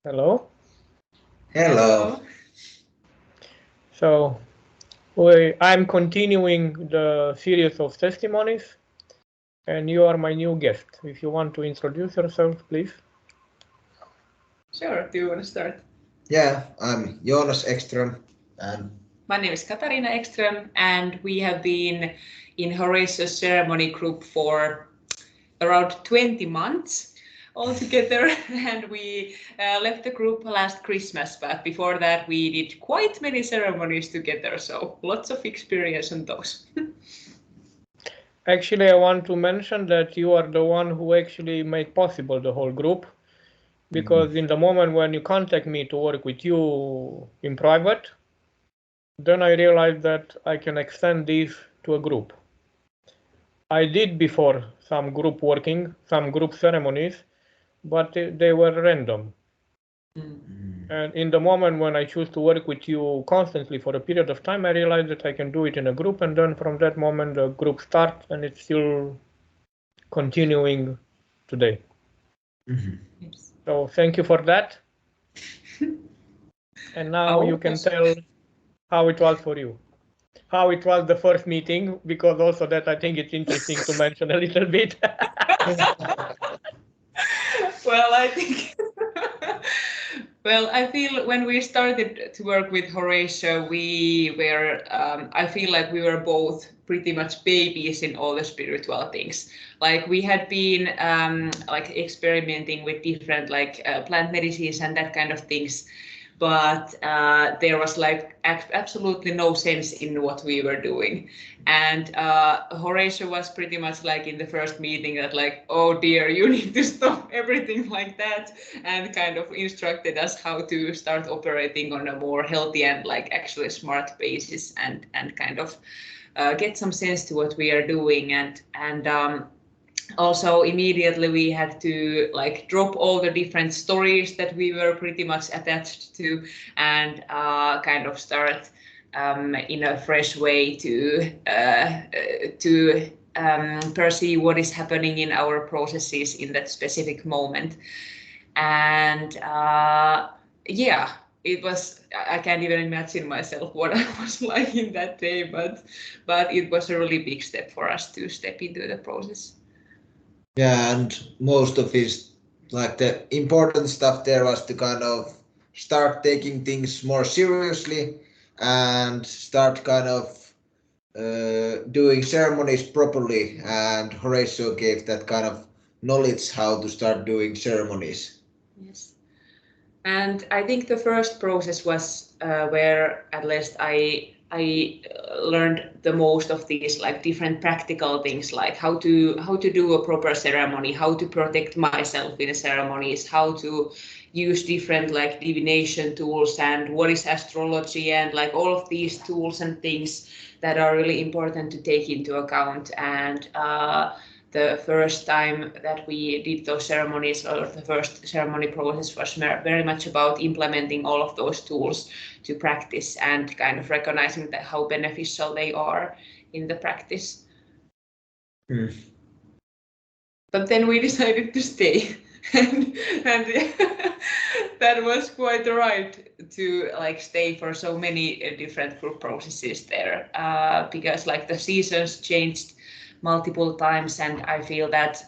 Hello. Hello. So I'm continuing the series of testimonies, and you are my new guest. If you want to introduce yourself, please. Sure, do you want to start? Yeah, I'm Jonas Ekström, and My name is Katarina Ekström, and we have been in Horizo's ceremony group for around 20 months altogether, and we left the group last Christmas, but before that we did quite many ceremonies together, so lots of experience on those. Actually, I want to mention that you are the one who actually made possible the whole group, because in the moment when you contact me to work with you in private, then I realized that I can extend this to a group. I did before some group working, some group ceremonies, but they were random. And in the moment when I choose to work with you constantly for a period of time, I realized that I can do it in a group, and then from that moment the group starts, and it's still continuing today. Yes. So thank you for that. And now you can tell how it was for you. How it was the first meeting, because also that I think it's interesting to mention a little bit. Well, I think well, I feel when we started to work with Horizo, we were I feel like we were both pretty much babies in all the spiritual things. Like we had been like experimenting with different like plant medicines and that kind of things, but there was like absolutely no sense in what we were doing. And Horatio was pretty much like in the first meeting that like, oh dear, you need to stop everything like that, and kind of instructed us how to start operating on a more healthy and like actually smart basis, and kind of get some sense to what we are doing. And also immediately we had to like drop all the different stories that we were pretty much attached to, and kind of start in a fresh way to perceive what is happening in our processes in that specific moment. And yeah, it was, I can't even imagine myself what I was like in that day, but it was a really big step for us to step into the process. yeah, and most of his like the important stuff there was to kind of start taking things more seriously and start kind of doing ceremonies properly. And Horatio gave that kind of knowledge how to start doing ceremonies. Yes. And I think the first process was where at least I learned the most of these like different practical things, like how to do a proper ceremony, how to protect myself in ceremonies, how to use different like divination tools, and what is astrology, and like all of these tools and things that are really important to take into account. And the first time that we did those ceremonies, or the first ceremony process, was very much about implementing all of those tools to practice and kind of recognizing that how beneficial they are in the practice. But then we decided to stay, and that was quite a ride to like stay for so many different group processes there, because like the seasons changed multiple times, and I feel that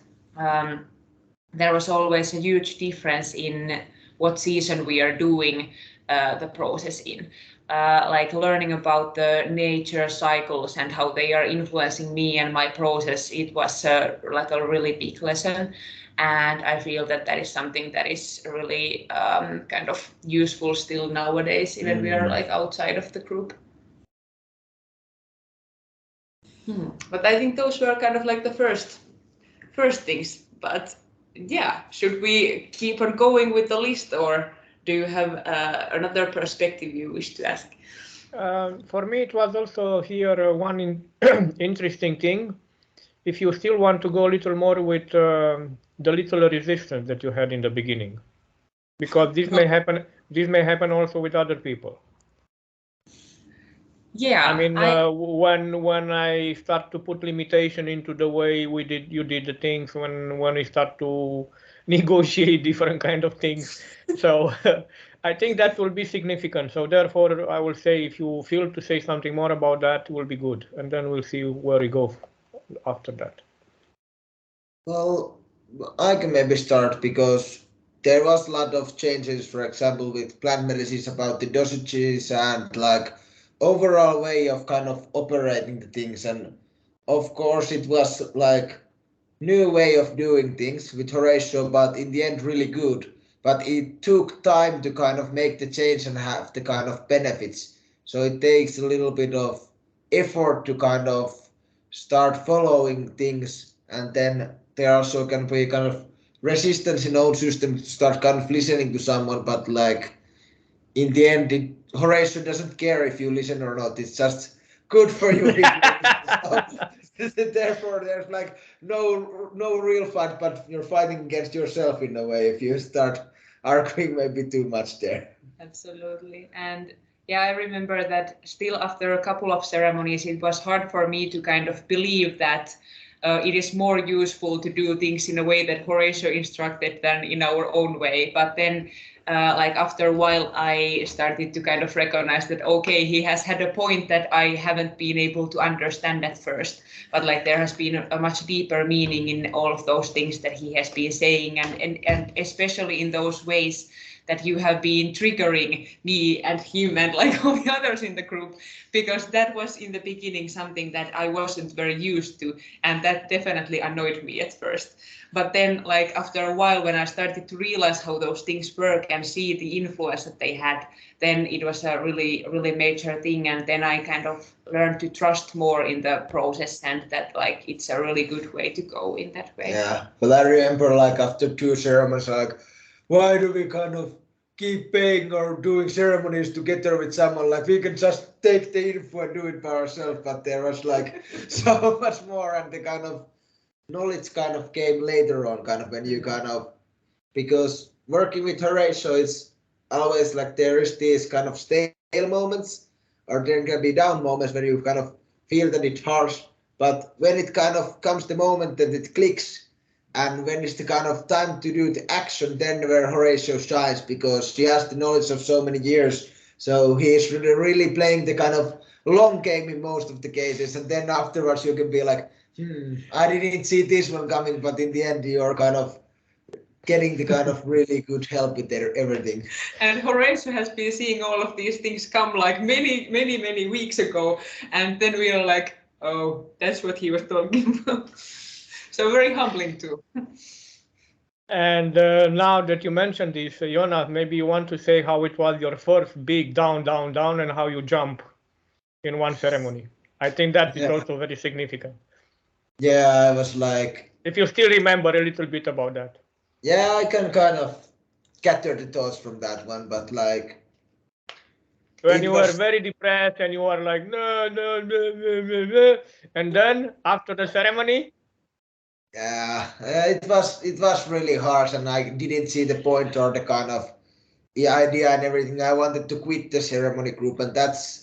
there was always a huge difference in what season we are doing the process in. Like learning about the nature cycles and how they are influencing me and my process, it was like a really big lesson. And I feel that that is something that is really kind of useful still nowadays, even we are like outside of the group. But I think those were kind of like the first things. But yeah, should we keep on going with the list, or do you have another perspective you wish to ask? For me, it was also here one interesting thing. If you still want to go a little more with the little resistance that you had in the beginning, because this may happen also with other people. Yeah, I mean, when I start to put limitation into the way you did the things, when we start to negotiate different kind of things, so I think that will be significant. So therefore, I will say if you feel to say something more about that, will be good, and then we'll see where we go after that. Well, I can maybe start because there was a lot of changes, for example, with plant medicines about the dosages and like overall way of kind of operating the things. And of course, it was like new way of doing things with Horatio, but in the end, really good. But it took time to kind of make the change and have the kind of benefits. So it takes a little bit of effort to kind of start following things, and then there also can be kind of resistance in own system to start kind of listening to someone. But like in the end, Horatio doesn't care if you listen or not. It's just good for you if you listen. So, therefore, there's like no real fight, but you're fighting against yourself in a way if you start arguing maybe too much there. absolutely. And yeah, I remember that still after a couple of ceremonies, it was hard for me to kind of believe that it is more useful to do things in a way that Horatio instructed than in our own way. But then, like after a while, I started to kind of recognize that, okay, he has had a point that I haven't been able to understand at first. But like there has been a much deeper meaning in all of those things that he has been saying, and especially in those ways that you have been triggering me and him and like all the others in the group, because that was in the beginning something that I wasn't very used to, and that definitely annoyed me at first. But then like after a while, when I started to realize how those things work and see the influence that they had, then it was a really major thing, and then I kind of learned to trust more in the process, and that like it's a really good way to go in that way. Yeah, but I remember like after two ceremonies, like why do we kind of keep paying or doing ceremonies together with someone? Like we can just take the info and do it by ourselves. But there was like so much more, and the kind of knowledge kind of came later on, kind of when you kind of, because working with Horatio, it's always like there is these kind of stale moments, or there can be down moments when you kind of feel that it's harsh. But when it kind of comes the moment that it clicks, and when it's the kind of time to do the action, then where Horatio shines, because she has the knowledge of so many years. So he is really playing the kind of long game in most of the cases, and then afterwards you can be like, I didn't see this one coming, but in the end you're kind of getting the kind of really good help with everything. And Horatio has been seeing all of these things come like many weeks ago, and then we are like, oh, that's what he was talking about. So very humbling too. And now that you mentioned this, Jonas, maybe you want to say how it was your first big down, and how you jump in one ceremony. I think that is also very significant. Yeah, I was like, if you still remember a little bit about that. Yeah, I can kind of gather the thoughts from that one, but like when you were very depressed and you were like no, and then after the ceremony, yeah, it was really harsh, and I didn't see the point or the kind of the idea and everything. I wanted to quit the ceremony group, and that's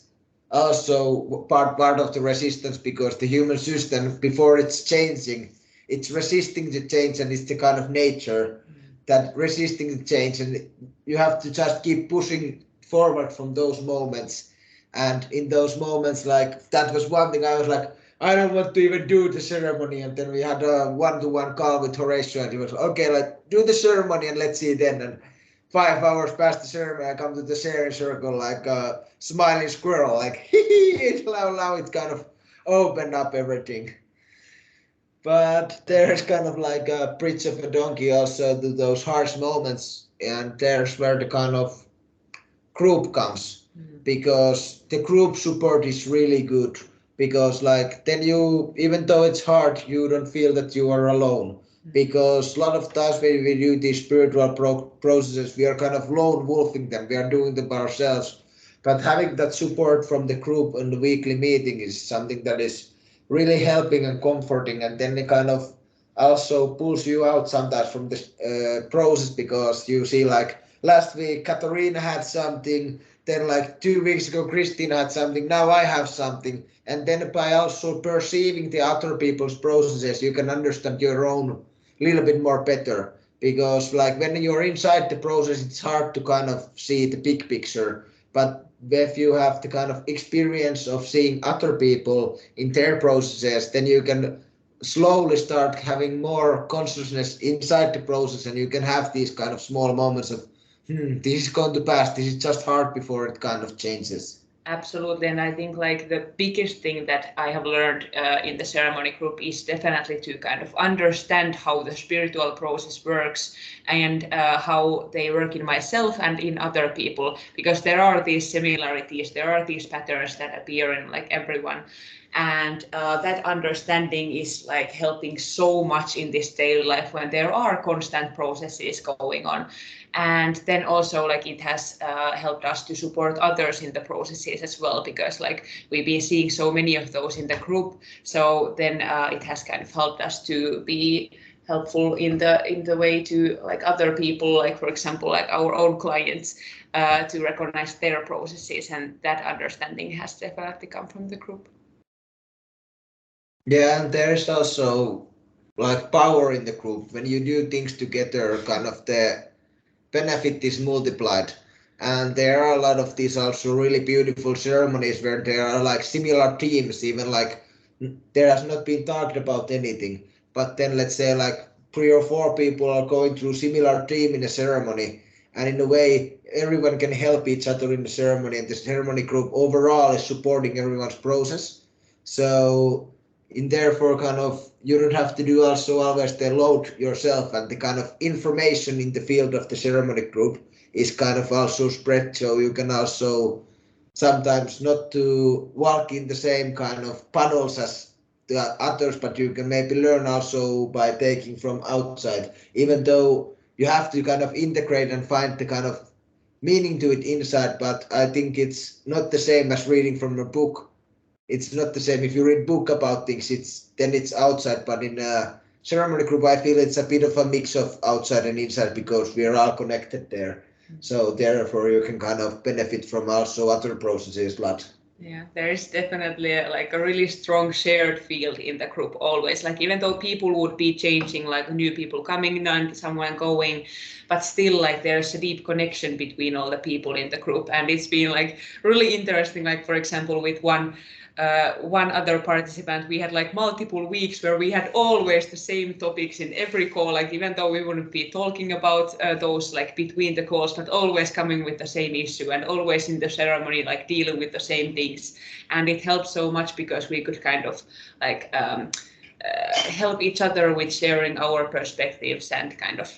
also part of the resistance, because the human system, before it's changing, it's resisting the change, and it's the kind of nature that resisting the change, and you have to just keep pushing forward from those moments. And in those moments, like that was one thing I was like, I don't want to even do the ceremony. And then we had a one-to-one call with Horatio, and he was okay, like do the ceremony and let's see then. And 5 hours past the ceremony, I come to the sharing circle like a smiling squirrel, like hee. Now it kind of opened up everything. But there's kind of like a bridge of a donkey also to those harsh moments, and there's where the kind of group comes, because the group support is really good, because like then you, even though it's hard, you don't feel that you are alone, because a lot of times when we do these spiritual processes, we are kind of lone wolfing them, we are doing them by ourselves. But having that support from the group on the weekly meeting is something that is really helping and comforting, and then it kind of also pulls you out sometimes from the process, because you see like last week Katarina had something, then like 2 weeks ago Christina had something, now I have something, and then by also perceiving the other people's processes you can understand your own a little bit more better, because like when you're inside the process it's hard to kind of see the big picture, but if you have the kind of experience of seeing other people in their processes, then you can slowly start having more consciousness inside the process, and you can have these kind of small moments of this is going to pass, this is just hard before it kind of changes. Absolutely, and I think like the biggest thing that I have learned in the ceremony group is definitely to kind of understand how the spiritual process works and how they work in myself and in other people, because there are these similarities, there are these patterns that appear in like everyone, and that understanding is like helping so much in this daily life when there are constant processes going on. And then also like it has helped us to support others in the processes as well, because like we've been seeing so many of those in the group, so then it has kind of helped us to be helpful in the way to like other people, like for example like our own clients, to recognize their processes, and that understanding has definitely come from the group. Yeah, and there's also like power in the group when you do things together, kind of the benefit is multiplied. And there are a lot of these also really beautiful ceremonies where there are like similar themes, even like there has not been talked about anything, but then let's say like 3 or 4 people are going through similar theme in a ceremony, and in a way everyone can help each other in the ceremony, and the ceremony group overall is supporting everyone's process. So in therefore kind of you don't have to do also always the load yourself, and the kind of information in the field of the ceremony group is kind of also spread, so you can also sometimes not to walk in the same kind of puddles as the others, but you can maybe learn also by taking from outside, even though you have to kind of integrate and find the kind of meaning to it inside. But I think it's not the same as reading from a book. It's not the same. If you read book about things, it's outside, but in a ceremony group I feel it's a bit of a mix of outside and inside, because we are all connected there. So therefore you can kind of benefit from also other processes a lot. Yeah, there is definitely like a really strong shared field in the group always. Like even though people would be changing, like new people coming in and someone going, but still like there's a deep connection between all the people in the group. And it's been like really interesting. Like for example, with one other participant, we had like multiple weeks where we had always the same topics in every call, like even though we wouldn't be talking about those like between the calls, but always coming with the same issue, and always in the ceremony like dealing with the same things. And it helped so much because we could kind of like help each other with sharing our perspectives and kind of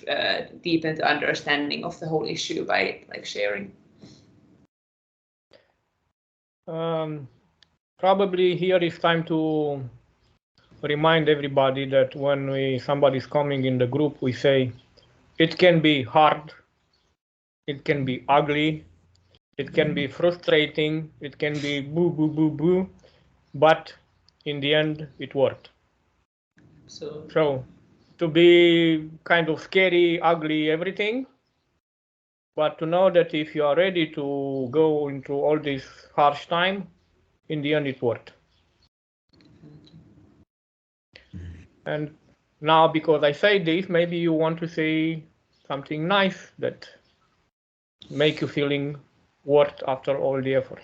deepen the understanding of the whole issue by like sharing. Probably here is time to remind everybody that when somebody is coming in the group, we say it can be hard, it can be ugly, it can be frustrating, it can be boo, boo, boo, boo, but in the end, it worked. So to be kind of scary, ugly, everything, but to know that if you are ready to go into all this harsh time, in the end, it worked. And now, because I say this, maybe you want to say something nice that make you feeling worth after all the effort.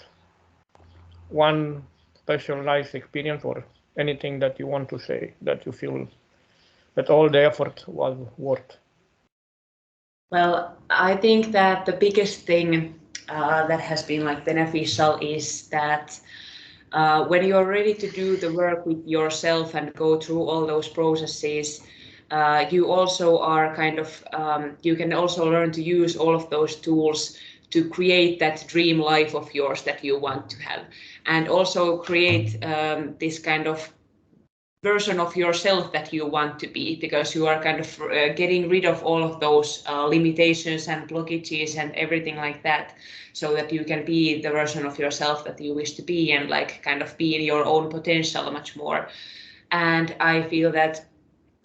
One special nice experience or anything that you want to say that you feel that all the effort was worth. Well, I think that the biggest thing that has been like beneficial is that when you are ready to do the work with yourself and go through all those processes, you also are kind of, you can also learn to use all of those tools to create that dream life of yours that you want to have, and also create this kind of version of yourself that you want to be, because you are kind of getting rid of all of those limitations and blockages and everything like that, so that you can be the version of yourself that you wish to be, and like kind of be in your own potential much more. And I feel that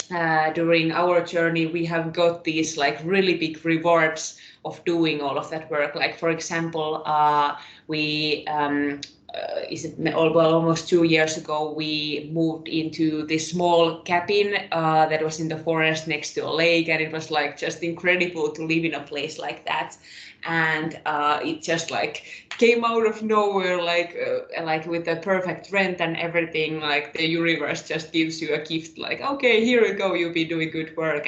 during our journey, we have got these like really big rewards of doing all of that work. Like for example, we almost 2 years ago, we moved into this small cabin that was in the forest next to a lake, and it was like just incredible to live in a place like that. And it just like came out of nowhere, like with the perfect rent and everything. Like the universe just gives you a gift, like, okay, here you go, you've been doing good work.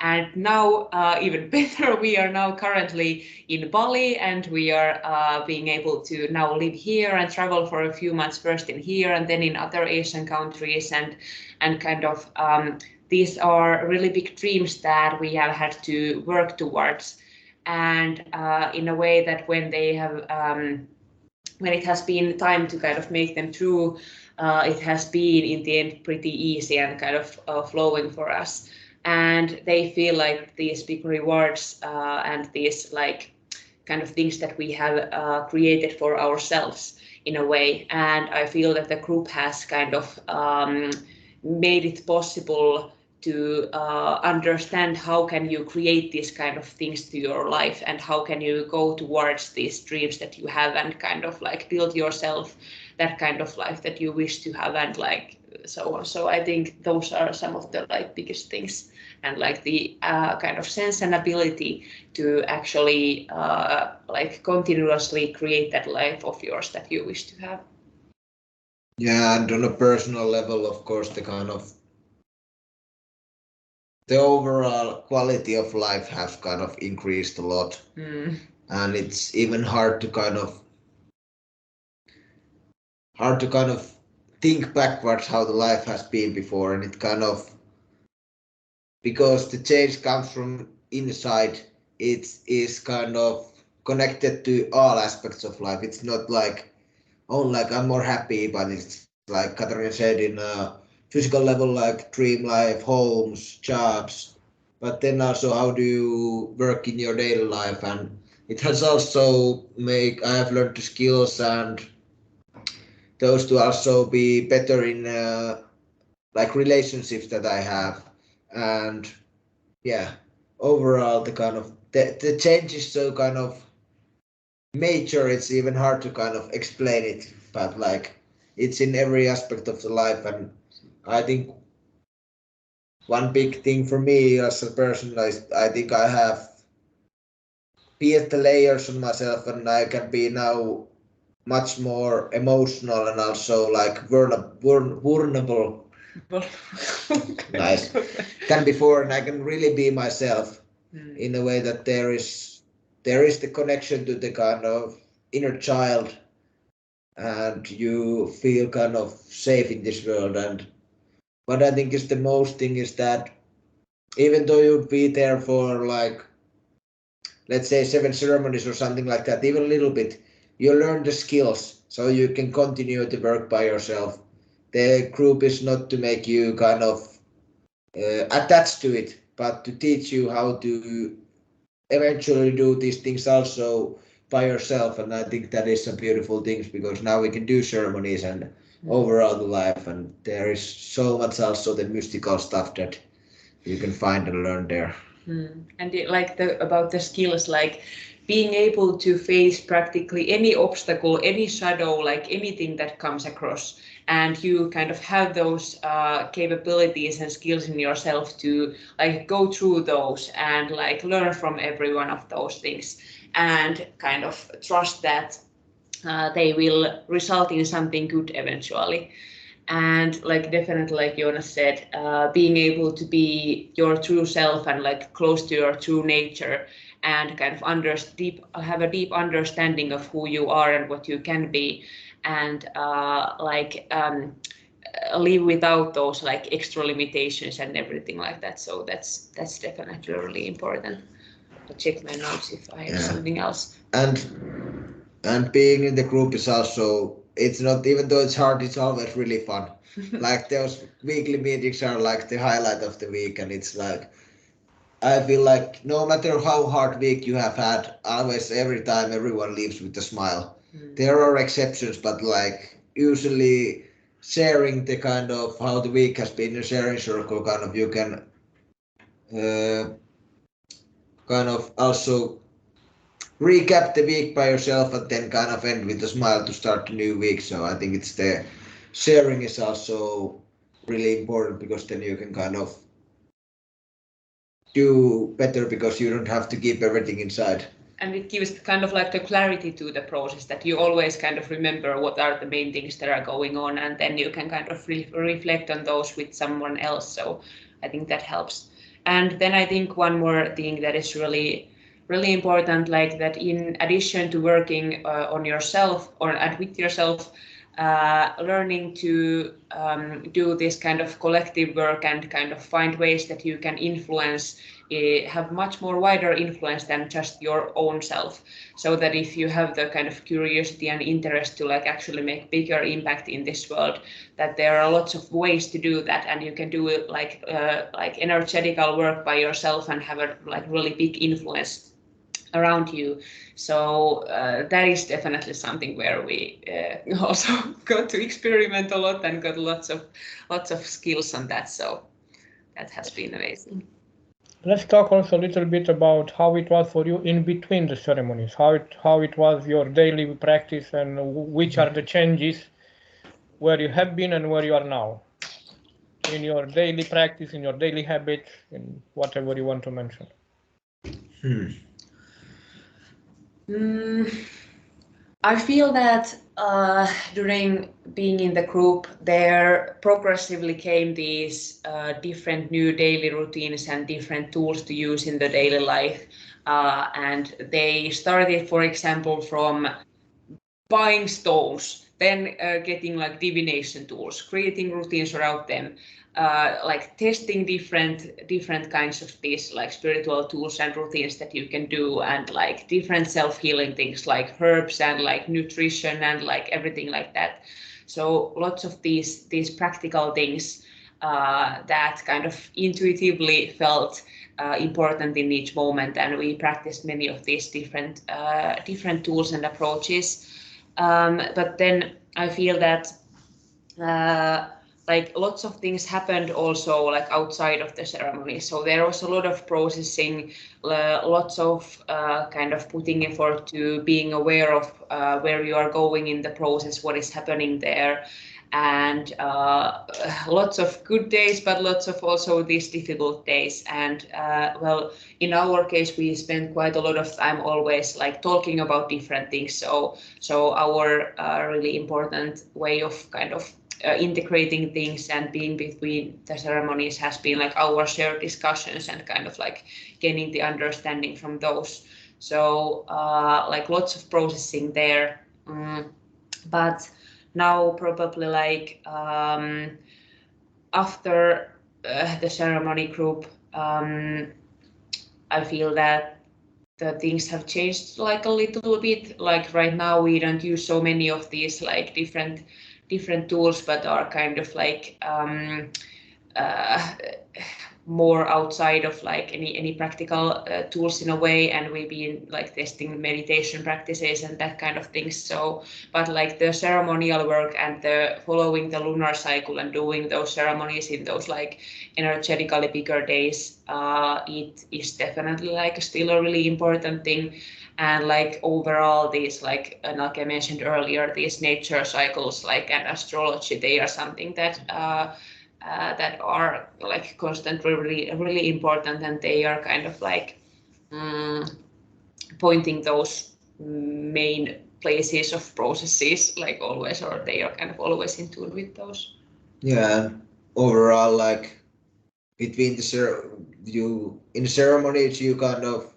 And now, even better, we are now currently in Bali, and we are being able to now live here and travel for a few months, first in here and then in other Asian countries, and kind of these are really big dreams that we have had to work towards. And in a way that when they have when it has been time to kind of make them true, it has been in the end pretty easy and kind of flowing for us. And they feel like these big rewards and these like kind of things that we have created for ourselves in a way. And I feel that the group has kind of made it possible to understand how can you create these kind of things to your life, and how can you go towards these dreams that you have, and kind of like build yourself that kind of life that you wish to have, and like so on. So I think those are some of the like biggest things, and like the kind of sense and ability to actually like continuously create that life of yours that you wish to have. Yeah, and on a personal level, of course, the overall quality of life has kind of increased a lot. And it's even hard to kind of think backwards how the life has been before, and it kind of, because the change comes from inside, it is kind of connected to all aspects of life. It's not like, oh, like I'm more happy, but it's like Katarina said, in a physical level, like dream life, homes, jobs, but then also how do you work in your daily life. And it has also I have learned the skills and those to also be better in like relationships that I have. And yeah, overall the kind of the change is so kind of major, it's even hard to kind of explain it, but like it's in every aspect of the life. And I think one big thing for me as a person is I think I have pierced the layers on myself, and I can be now much more emotional and also like vulnerable. Nice. Than before, and I can really be myself in a way that there is the connection to the kind of inner child, and you feel kind of safe in this world. And what I think is the most thing is that even though you'd be there for like, let's say 7 ceremonies or something like that, even a little bit, you learn the skills so you can continue to work by yourself. The group is not to make you kind of attached to it, but to teach you how to eventually do these things also by yourself. And I think that is a beautiful thing, because now we can do ceremonies and overall the life, and there is so much also the mystical stuff that you can find and learn there. And like about the skills, like being able to face practically any obstacle, any shadow, like anything that comes across, and you kind of have those capabilities and skills in yourself to like go through those and like learn from every one of those things, and kind of trust that they will result in something good eventually. And like definitely, like Jonas said, being able to be your true self and like close to your true nature, and kind of have a deep understanding of who you are and what you can be, and live without those like extra limitations and everything like that. So that's definitely really important. I'll check my notes if I have something else. And being in the group is also, it's not, even though it's hard, it's always really fun. Like those weekly meetings are like the highlight of the week, and it's like, I feel like no matter how hard week you have had, always every time everyone leaves with a smile. There are exceptions, but like usually sharing the kind of how the week has been in a sharing circle, kind of you can kind of also recap the week by yourself and then kind of end with a smile to start the new week. So I think it's the sharing is also really important because then you can kind of do better because you don't have to keep everything inside. And it gives kind of like the clarity to the process that you always kind of remember what are the main things that are going on, and then you can kind of reflect on those with someone else. So I think that helps. And then I think one more thing that is really important, like that in addition to working on yourself or with yourself, learning to do this kind of collective work and kind of find ways that you can influence, have much more wider influence than just your own self. So that if you have the kind of curiosity and interest to like actually make bigger impact in this world, that there are lots of ways to do that, and you can do it like energetical work by yourself and have a like really big influence around you. So that is definitely something where we also got to experiment a lot and got lots of skills on that. So that has been amazing. Let's talk also a little bit about how it was for you in between the ceremonies, how it was your daily practice, and which are the changes where you have been and where you are now in your daily practice, in your daily habits, in whatever you want to mention. I feel that during being in the group, there progressively came these different new daily routines and different tools to use in the daily life. And they started, for example, from buying stones, then getting like divination tools, creating routines around them, like testing different kinds of these like spiritual tools and routines that you can do, and like different self-healing things like herbs and like nutrition and like everything like that. So lots of these practical things that kind of intuitively felt important in each moment, and we practiced many of these different tools and approaches. But then I feel that like lots of things happened also like outside of the ceremony. So there was a lot of processing, lots of kind of putting effort to being aware of where you are going in the process, what is happening there, and lots of good days, but lots of also these difficult days. And well, in our case, we spent quite a lot of time always like talking about different things. So our really important way of kind of integrating things and being between the ceremonies has been like our shared discussions and kind of like gaining the understanding from those. So like lots of processing there. But now probably like after the ceremony group, I feel that the things have changed like a little bit. Like right now we don't use so many of these like different tools, but are kind of like more outside of like any practical tools in a way, and we've been like testing meditation practices and that kind of things. So but like the ceremonial work and the following the lunar cycle and doing those ceremonies in those like energetically bigger days, it is definitely like still a really important thing. And like overall these like I mentioned earlier, these nature cycles like and astrology, they are something that that are like constantly really important, and they are kind of like pointing those main places of processes like always, or they are kind of always in tune with those. Yeah, overall, like between you in ceremonies, you kind of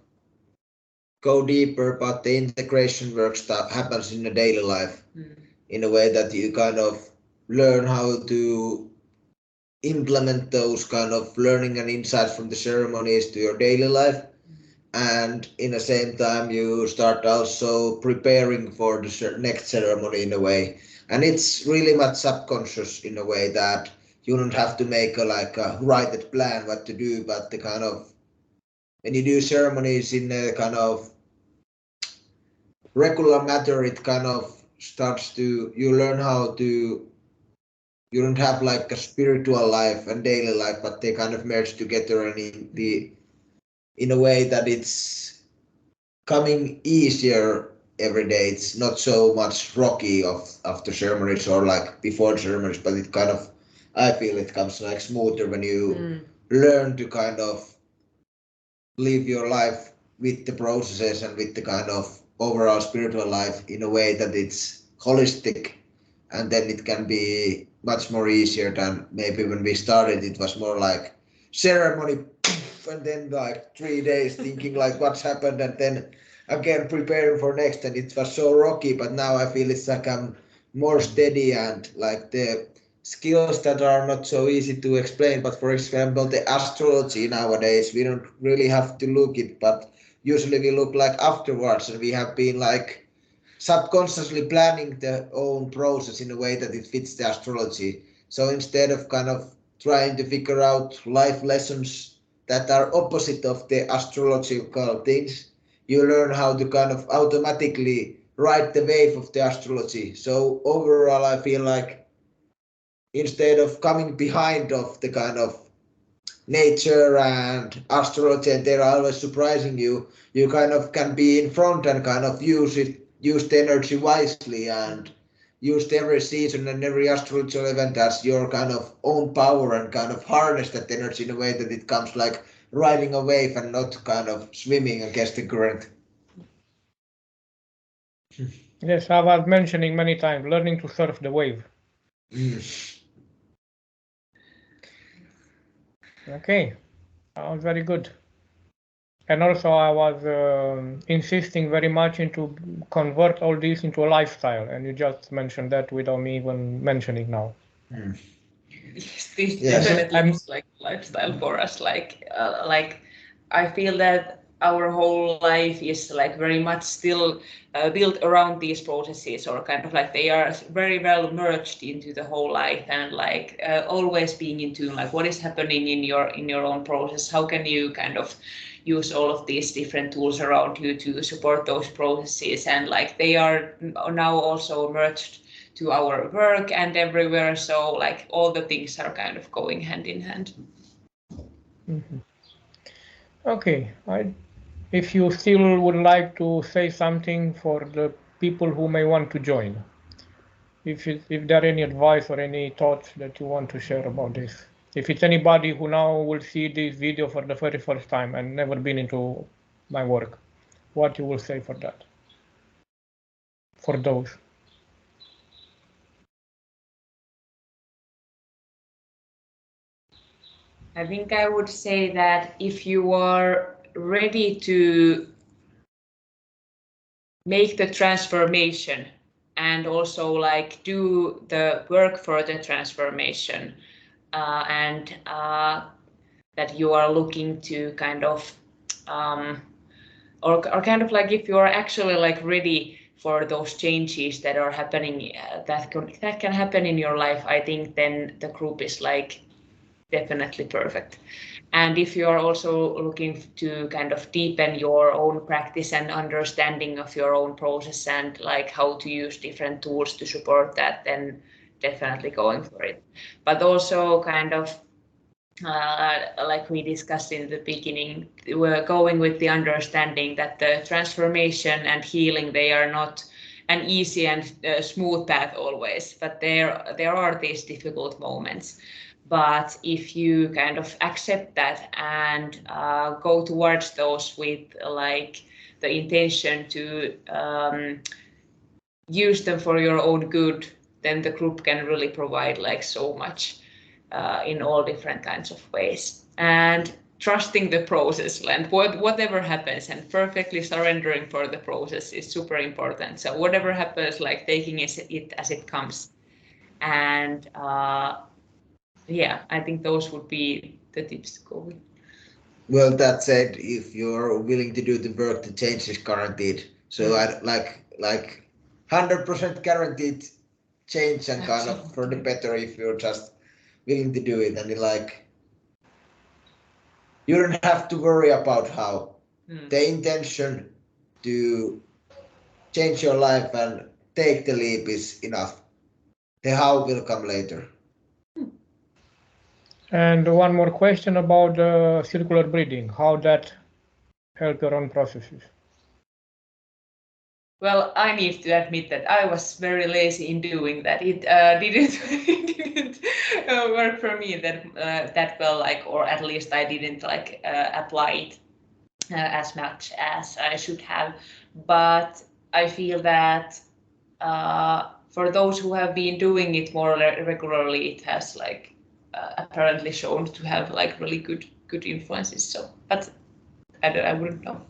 go deeper, but the integration work stuff happens in the daily life in a way that you kind of learn how to implement those kind of learning and insights from the ceremonies to your daily life. And in the same time you start also preparing for the next ceremony in a way, and it's really much subconscious in a way that you don't have to make a written plan what to do, but the kind of when you do ceremonies in a kind of regular matter, it kind of starts to you learn how to you don't have like a spiritual life and daily life, but they kind of merge together and in a way that it's coming easier every day. It's not so much rocky of after ceremonies or like before ceremonies, but it kind of, I feel it comes like smoother when you learn to kind of live your life with the processes and with the kind of overall spiritual life in a way that it's holistic, and then it can be much more easier than maybe when we started. It was more like ceremony and then like 3 days thinking like what's happened, and then again preparing for next, and it was so rocky. But now I feel it's like I'm more steady, and like the skills that are not so easy to explain. But for example, the astrology nowadays, we don't really have to look it, but usually we look like afterwards, and we have been like subconsciously planning the own process in a way that it fits the astrology. So instead of kind of trying to figure out life lessons that are opposite of the astrological things, you learn how to kind of automatically ride the wave of the astrology. So overall, I feel like instead of coming behind of the kind of nature and astrology and they're always surprising you, you kind of can be in front and kind of use the energy wisely, and use every season and every astrological event as your kind of own power, and kind of harness that energy in a way that it comes like riding a wave and not kind of swimming against the current. Yes, I was mentioning many times, learning to surf the wave. Okay, that was very good. And also I was insisting very much into convert all this into a lifestyle, and you just mentioned that without me even mentioning now. Yes, this definitely is like lifestyle for us. Like I feel that our whole life is like very much still built around these processes, or kind of like they are very well merged into the whole life, and like always being in tune, like what is happening in your own process. How can you kind of use all of these different tools around you to support those processes, and like they are now also merged to our work and everywhere, so like all the things are kind of going hand in hand. Okay, if you still would like to say something for the people who may want to join, if there are any advice or any thoughts that you want to share about this. If it's anybody who now will see this video for the very first time and never been into my work, what you will say for that? For those. I think I would say that if you are ready to make the transformation and also like do the work for the transformation, and that you are looking to kind of or kind of like if you are actually like ready for those changes that are happening, that can happen in your life, I think then the group is like definitely perfect. And if you are also looking to kind of deepen your own practice and understanding of your own process and like how to use different tools to support that, then definitely going for it. But also kind of like we discussed in the beginning, we're going with the understanding that the transformation and healing, they are not an easy and smooth path always, but there are these difficult moments. But if you kind of accept that and go towards those with like the intention to use them for your own good, then the group can really provide like so much in all different kinds of ways. And trusting the process, and whatever happens, and perfectly surrendering for the process is super important. So whatever happens, like taking it as it comes. And yeah, I think those would be the tips to go with. Well, that said, if you're willing to do the work, the change is guaranteed. So I like 100% guaranteed change, and kind of for the better if you're just willing to do it, and like you don't have to worry about how. The intention to change your life and take the leap is enough. The how will come later. And one more question about circular breeding, how that help your own processes. Well, I need to admit that I was very lazy in doing that. It didn't work for me that well, like, or at least I didn't like apply it as much as I should have. But I feel that for those who have been doing it more regularly, it has like apparently shown to have like really good influences. So, but I wouldn't know.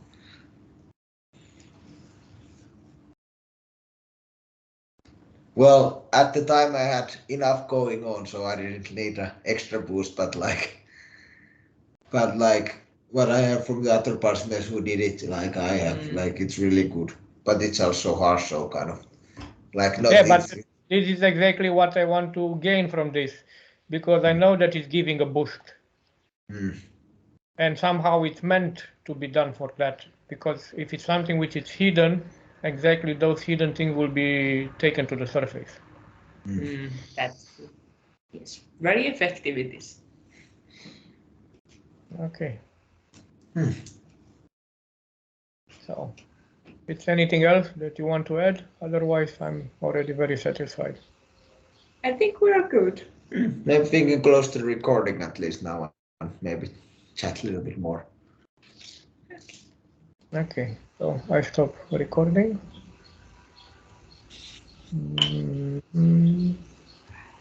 Well, at the time I had enough going on, so I didn't need an extra boost. But what I have from the other partners who did it, like I have, like it's really good. But it's also harsh, so kind of like not. Yeah, but this is exactly what I want to gain from this, because I know that it's giving a boost. And somehow it's meant to be done for that, because if it's something which is hidden, exactly those hidden things will be taken to the surface. That's true. Yes, very effective it is. Okay. So, is anything else that you want to add? Otherwise, I'm already very satisfied. I think we are good. Maybe thinking close to recording at least now, and maybe chat a little bit more. Okay, so I stop recording.